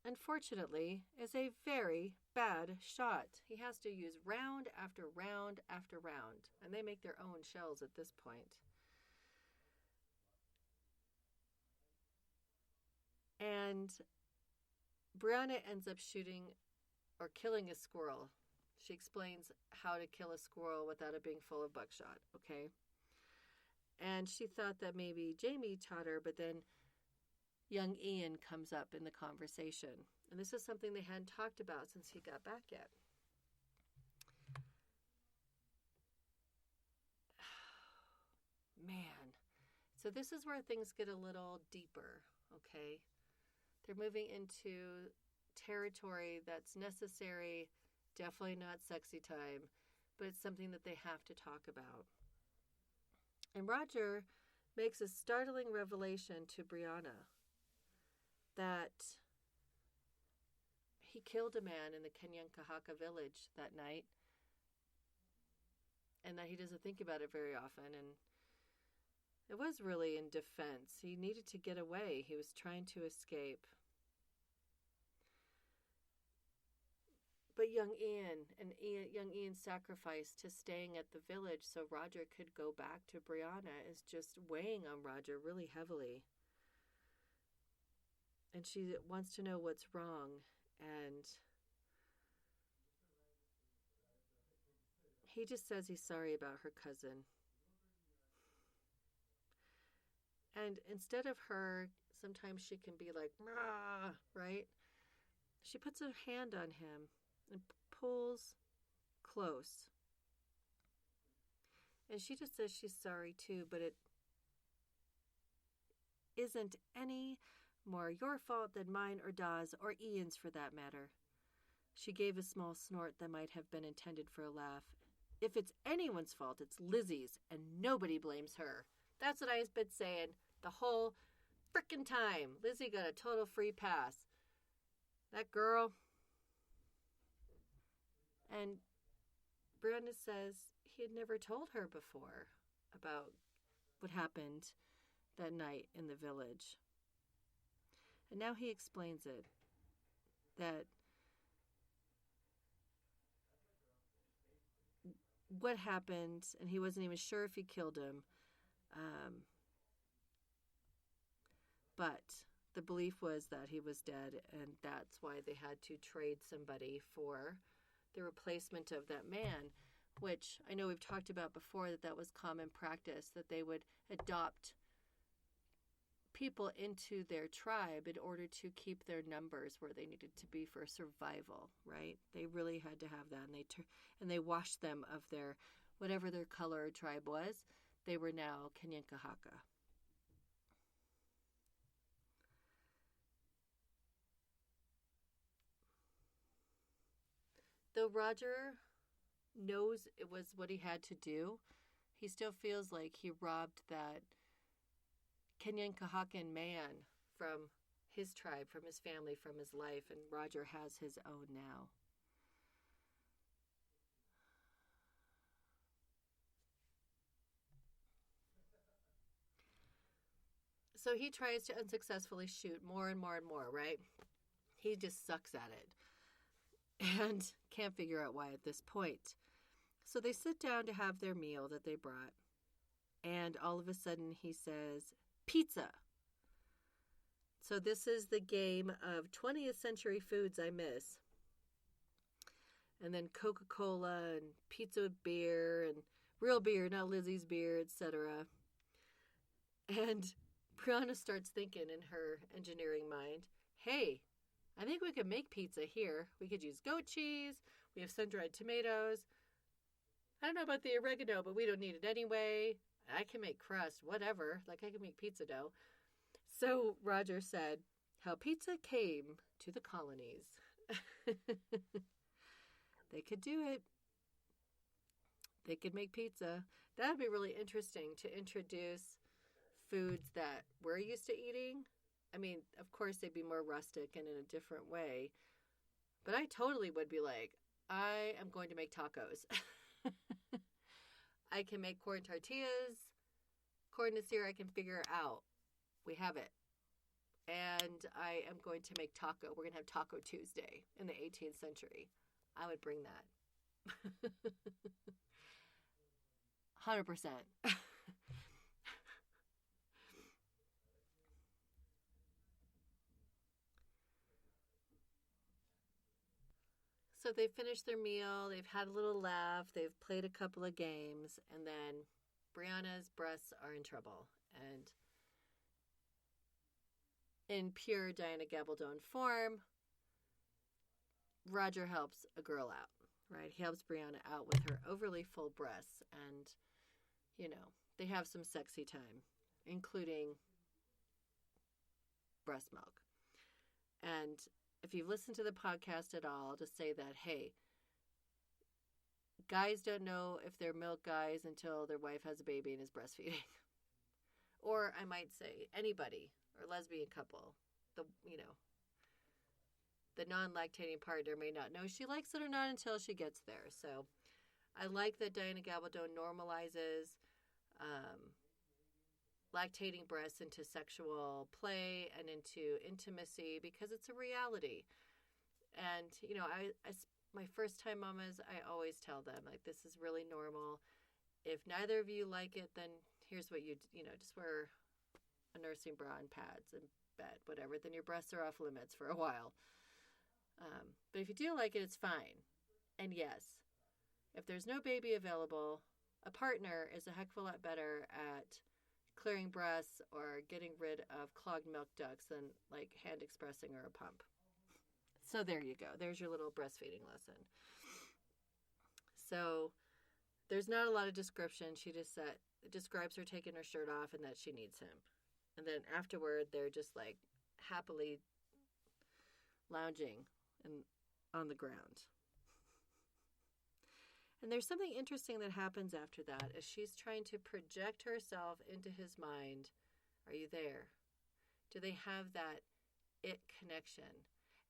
Speaker 1: unfortunately, is a very bad shot. He has to use round after round after round, and they make their own shells at this point. And Brianna ends up shooting or killing a squirrel. She explains how to kill a squirrel without it being full of buckshot, okay? And she thought that maybe Jamie taught her, but then young Ian comes up in the conversation. And this is something they hadn't talked about since he got back yet. man. So this is where things get a little deeper, okay? They're moving into territory that's necessary, definitely not sexy time, but it's something that they have to talk about. And Roger makes a startling revelation to Brianna that he killed a man in the Kenyankahaka village that night, and that he doesn't think about it very often. And it was really in defense. He needed to get away. He was trying to escape. But young Ian sacrificed to staying at the village so Roger could go back to Brianna is just weighing on Roger really heavily. And she wants to know what's wrong. And he just says he's sorry about her cousin. And instead of her, sometimes she can be like, rah, right? She puts her hand on him and pulls close. And she just says she's sorry too, but it isn't any more your fault than mine or Da's or Ian's for that matter. She gave a small snort that might have been intended for a laugh. If it's anyone's fault, it's Lizzie's, and nobody blames her. That's what I've been saying the whole frickin' time. Lizzie got a total free pass. That girl. And Brianna says he had never told her before about what happened that night in the village. And now he explains it. That what happened, and he wasn't even sure if he killed him. But the belief was that he was dead, and that's why they had to trade somebody for the replacement of that man, which I know we've talked about before, that was common practice, that they would adopt people into their tribe in order to keep their numbers where they needed to be for survival, right? They really had to have that, and they washed them of their, whatever their color or tribe was, they were now Kenyankahaka. Though Roger knows it was what he had to do, he still feels like he robbed that Kenyankahakan man from his tribe, from his family, from his life, and Roger has his own now. So he tries to unsuccessfully shoot more and more and more, right? He just sucks at it and can't figure out why at this point. So they sit down to have their meal that they brought, and all of a sudden he says, pizza. So this is the game of 20th century foods I miss. And then Coca-Cola and pizza with beer and real beer, not Lizzie's beer, etc. And Brianna starts thinking in her engineering mind, hey, I think we could make pizza here. We could use goat cheese. We have sun-dried tomatoes. I don't know about the oregano, but we don't need it anyway. I can make crust, whatever. Like, I can make pizza dough. So Roger said how pizza came to the colonies. They could do it. They could make pizza. That would be really interesting to introduce foods that we're used to eating. I mean, of course, they'd be more rustic and in a different way. But I totally would be like, I am going to make tacos. I can make corn tortillas. Corn is here, I can figure out. We have it. And I am going to make taco. We're going to have Taco Tuesday in the 18th century. I would bring that. 100%. So they've finished their meal, they've had a little laugh, they've played a couple of games, and then Brianna's breasts are in trouble. And in pure Diana Gabaldon form, Roger helps a girl out, right? He helps Brianna out with her overly full breasts, and, they have some sexy time, including breast milk. And if you've listened to the podcast at all, I'll just say that, hey, guys don't know if they're milk guys until their wife has a baby and is breastfeeding. Or I might say anybody or lesbian couple, the non-lactating partner may not know she likes it or not until she gets there. So I like that Diana Gabaldon normalizes lactating breasts into sexual play and into intimacy because it's a reality. And, my first time mamas, I always tell them, like, this is really normal. If neither of you like it, then here's what just wear a nursing bra and pads and bed, whatever. Then your breasts are off limits for a while. But if you do like it, it's fine. And yes, if there's no baby available, a partner is a heck of a lot better at clearing breasts or getting rid of clogged milk ducts than like hand expressing or a pump. So there you go. There's your little breastfeeding lesson. So there's not a lot of description. She just describes her taking her shirt off and that she needs him. And then afterward, they're just like happily lounging on the ground. And there's something interesting that happens after that as she's trying to project herself into his mind. Are you there? Do they have that it connection?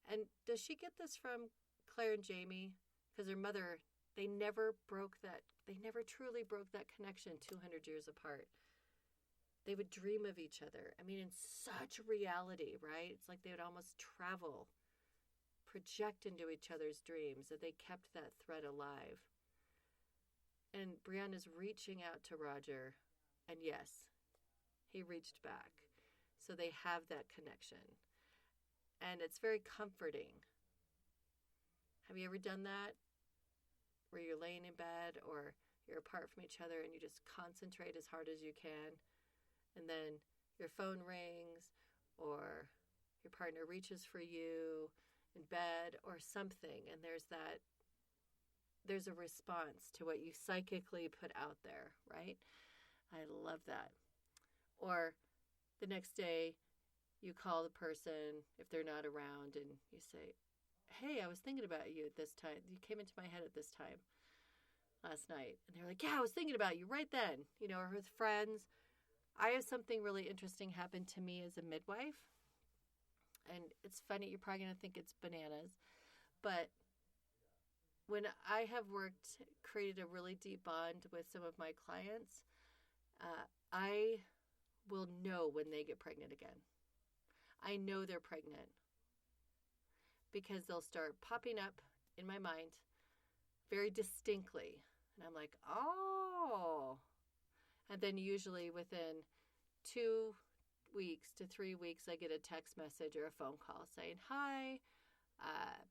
Speaker 1: And does she get this from Claire and Jamie? Because her mother, they never truly broke that connection 200 years apart. They would dream of each other. I mean, in such reality, right? It's like they would almost travel, project into each other's dreams, that they kept that thread alive. And Brianna's reaching out to Roger, and yes, he reached back. So they have that connection. And it's very comforting. Have you ever done that? Where you're laying in bed or you're apart from each other and you just concentrate as hard as you can. And then your phone rings or your partner reaches for you in bed or something. And there's a response to what you psychically put out there, right? I love that. Or the next day, you call the person if they're not around and you say, hey, I was thinking about you at this time. You came into my head at this time last night. And they're like, yeah, I was thinking about you right then. Or with friends. I have something really interesting happen to me as a midwife. And it's funny, you're probably going to think it's bananas. But when I have created a really deep bond with some of my clients, I will know when they get pregnant again. I know they're pregnant because they'll start popping up in my mind very distinctly. And I'm like, oh. And then usually within 2 weeks to 3 weeks, I get a text message or a phone call saying, hi,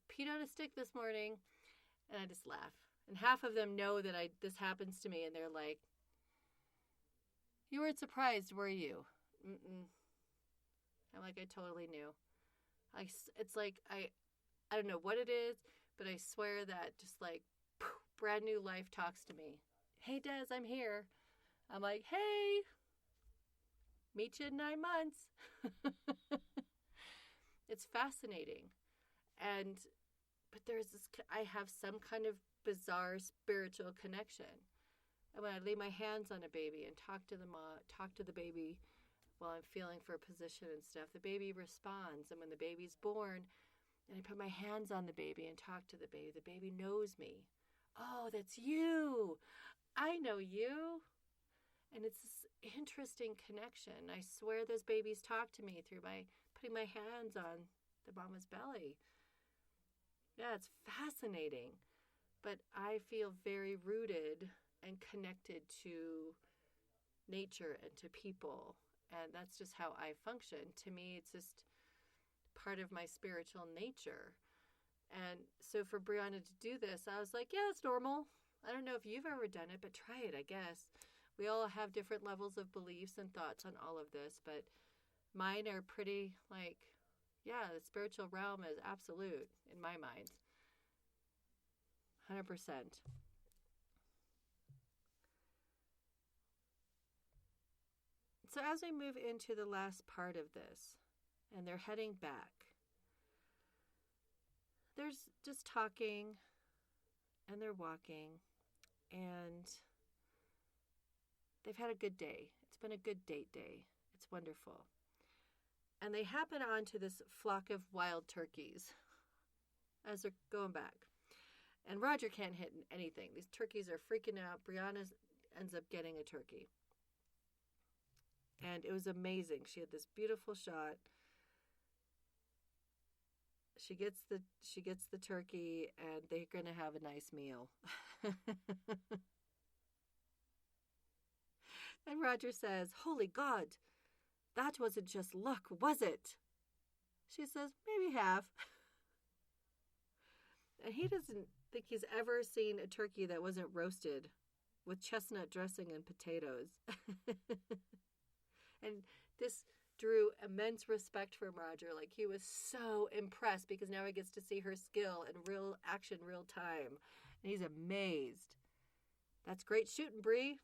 Speaker 1: peed on a stick this morning. And I just laugh. And half of them know that this happens to me. And they're like, you weren't surprised, were you? Mm-mm. I'm like, I totally knew. It's like, I don't know what it is, but I swear that just like brand new life talks to me. Hey, Des, I'm here. I'm like, hey, meet you in 9 months. It's fascinating. But there's this, I have some kind of bizarre spiritual connection. And when I lay my hands on a baby and talk to the baby while I'm feeling for a position and stuff, the baby responds. And when the baby's born and I put my hands on the baby and talk to the baby knows me. Oh, that's you. I know you. And it's this interesting connection. I swear those babies talk to me through putting my hands on the mama's belly. Yeah, it's fascinating. But I feel very rooted and connected to nature and to people. And that's just how I function. To me, it's just part of my spiritual nature. And so for Brianna to do this, I was like, yeah, it's normal. I don't know if you've ever done it, but try it, I guess. We all have different levels of beliefs and thoughts on all of this, but mine are pretty like, yeah, the spiritual realm is absolute in my mind. 100%. So as we move into the last part of this, and they're heading back, there's just talking, and they're walking, and they've had a good day. It's been a good date day. It's wonderful. And they happen onto this flock of wild turkeys as they're going back. And Roger can't hit anything. These turkeys are freaking out. Brianna ends up getting a turkey. And it was amazing. She had this beautiful shot. She gets the turkey, and they're going to have a nice meal. And Roger says, "Holy God, that wasn't just luck, was it?" She says, "Maybe half." And he doesn't think he's ever seen a turkey that wasn't roasted with chestnut dressing and potatoes. And this drew immense respect from Roger. Like, he was so impressed because now he gets to see her skill in real action, real time. And he's amazed. "That's great shooting, Bree."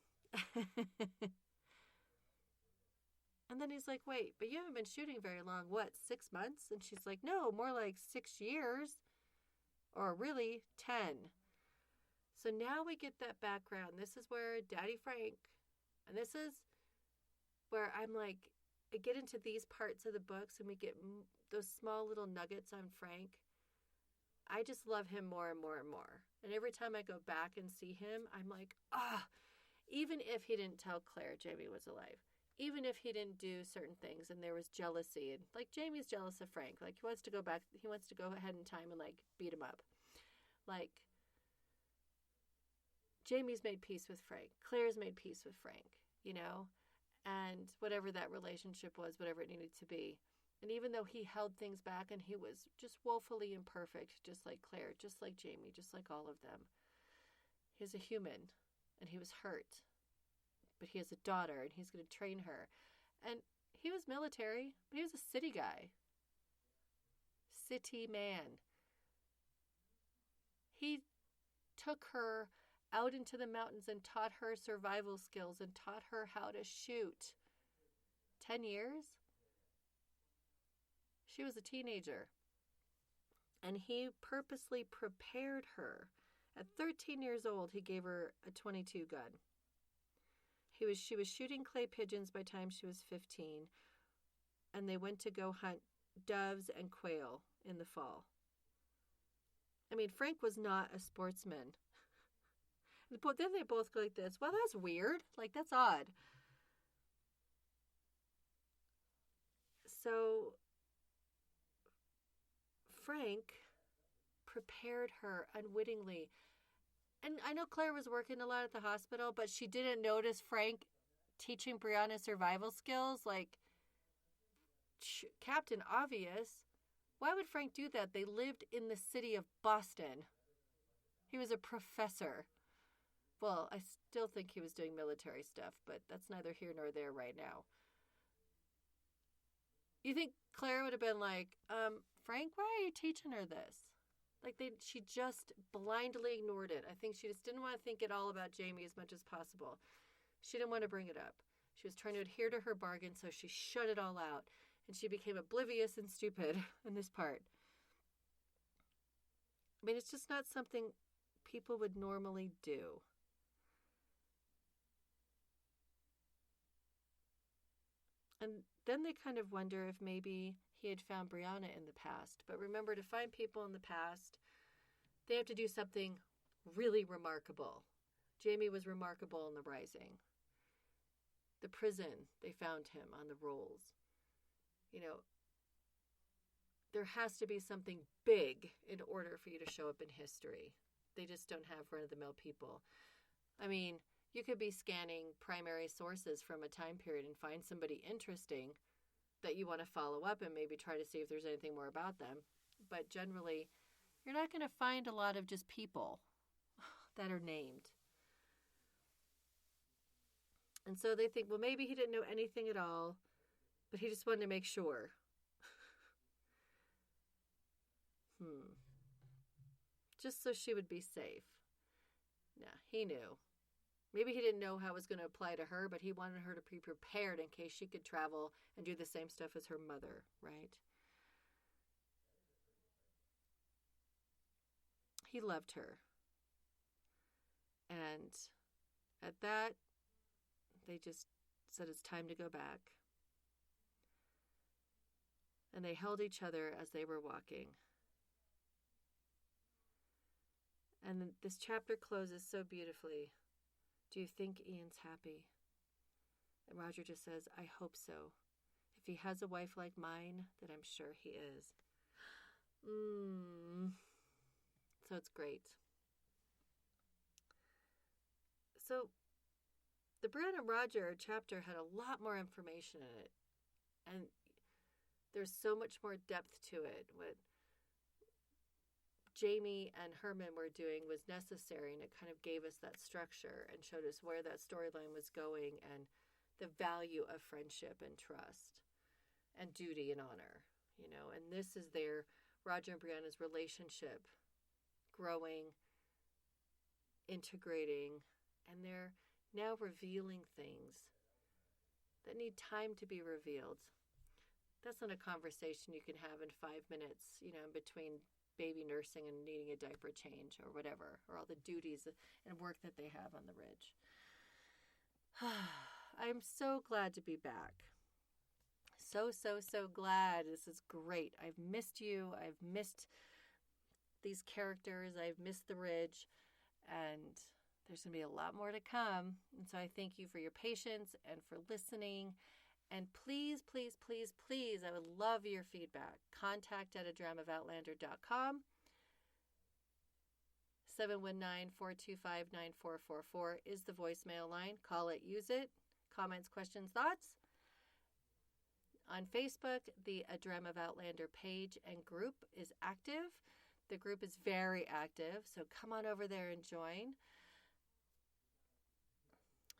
Speaker 1: And then he's like, "Wait, but you haven't been shooting very long. What, 6 months?" And she's like, "No, more like 6 years. Or really, 10. So now we get that background. This is where Daddy Frank, and this is where I'm like, I get into these parts of the books and we get those small little nuggets on Frank. I just love him more and more and more. And every time I go back and see him, I'm like, even if he didn't tell Claire Jamie was alive, even if he didn't do certain things and there was jealousy, and like Jamie's jealous of Frank, like he wants to go ahead in time and like beat him up. Like, Jamie's made peace with Frank. Claire's made peace with Frank, and whatever that relationship was, whatever it needed to be. And even though he held things back and he was just woefully imperfect, just like Claire, just like Jamie, just like all of them, he's a human and he was hurt. But he has a daughter and he's going to train her. And he was military, but he was a city guy. City man. He took her out into the mountains and taught her survival skills and taught her how to shoot. 10 years? She was a teenager. And he purposely prepared her. At 13 years old, he gave her a .22 gun. She was shooting clay pigeons by the time she was 15. And they went to go hunt doves and quail in the fall. I mean, Frank was not a sportsman. But then they both go like this. Well, that's weird. Like, that's odd. So Frank prepared her unwittingly. And I know Claire was working a lot at the hospital, but she didn't notice Frank teaching Brianna survival skills. Like, Captain Obvious. Why would Frank do that? They lived in the city of Boston. He was a professor. Well, I still think he was doing military stuff, but that's neither here nor there right now. You think Claire would have been like, Frank, why are you teaching her this? Like, she just blindly ignored it. I think she just didn't want to think at all about Jamie as much as possible. She didn't want to bring it up. She was trying to adhere to her bargain, so she shut it all out. And she became oblivious and stupid in this part. I mean, it's just not something people would normally do. And then they kind of wonder if maybe he had found Brianna in the past. But remember, to find people in the past, they have to do something really remarkable. Jamie was remarkable in the Rising. The prison, they found him on the rolls. There has to be something big in order for you to show up in history. They just don't have run-of-the-mill people. I mean, you could be scanning primary sources from a time period and find somebody interesting that you want to follow up and maybe try to see if there's anything more about them. But generally, you're not going to find a lot of just people that are named. And so they think, well, maybe he didn't know anything at all, but he just wanted to make sure. Just so she would be safe. Nah, he knew. Maybe he didn't know how it was going to apply to her, but he wanted her to be prepared in case she could travel and do the same stuff as her mother, right? He loved her. And at that, they just said it's time to go back. And they held each other as they were walking. And this chapter closes so beautifully. Do you think Ian's happy? And Roger just says, I hope so. If he has a wife like mine, then I'm sure he is. So it's great. So the Brianna and Roger chapter had a lot more information in it. And there's so much more depth to it. What Jamie and Herman were doing was necessary, and it kind of gave us that structure and showed us where that storyline was going and the value of friendship and trust and duty and honor, you know. And this is their Roger and Brianna's relationship growing, integrating, and they're now revealing things that need time to be revealed. That's not a conversation you can have in 5 minutes, you know, in between baby nursing and needing a diaper change or whatever, or all the duties and work that they have on the ridge. I'm so glad to be back. So glad. This is great. I've missed you. I've missed these characters. I've missed the ridge. And there's going to be a lot more to come. And so I thank you for your patience and for listening. And please, I would love your feedback. contact@adramavoutlander.com. 719-425-9444 is the voicemail line. Call it, use it. Comments, questions, thoughts. On Facebook, the A Dram of Outlander page and group is active. The group is very active, so come on over there and join.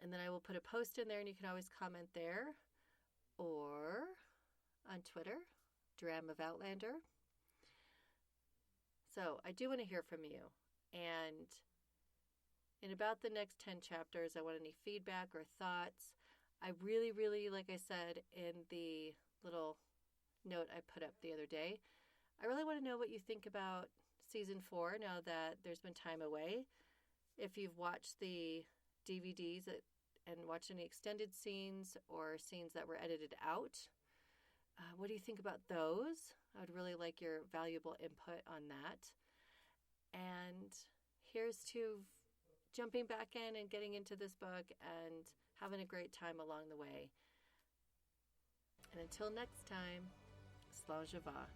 Speaker 1: And then I will put a post in there, and you can always comment there. Or on Twitter, Dram of Outlander. So I do want to hear from you. And in about the next 10 chapters, I want any feedback or thoughts. I really, like I said in the little note I put up the other day, I really want to know what you think about season 4 now that there's been time away. If you've watched the DVDs and watched any extended scenes or scenes that were edited out, what do you think about those? I would really like your valuable input on that. And here's to jumping back in and getting into this book and having a great time along the way. And until next time, Slán Java.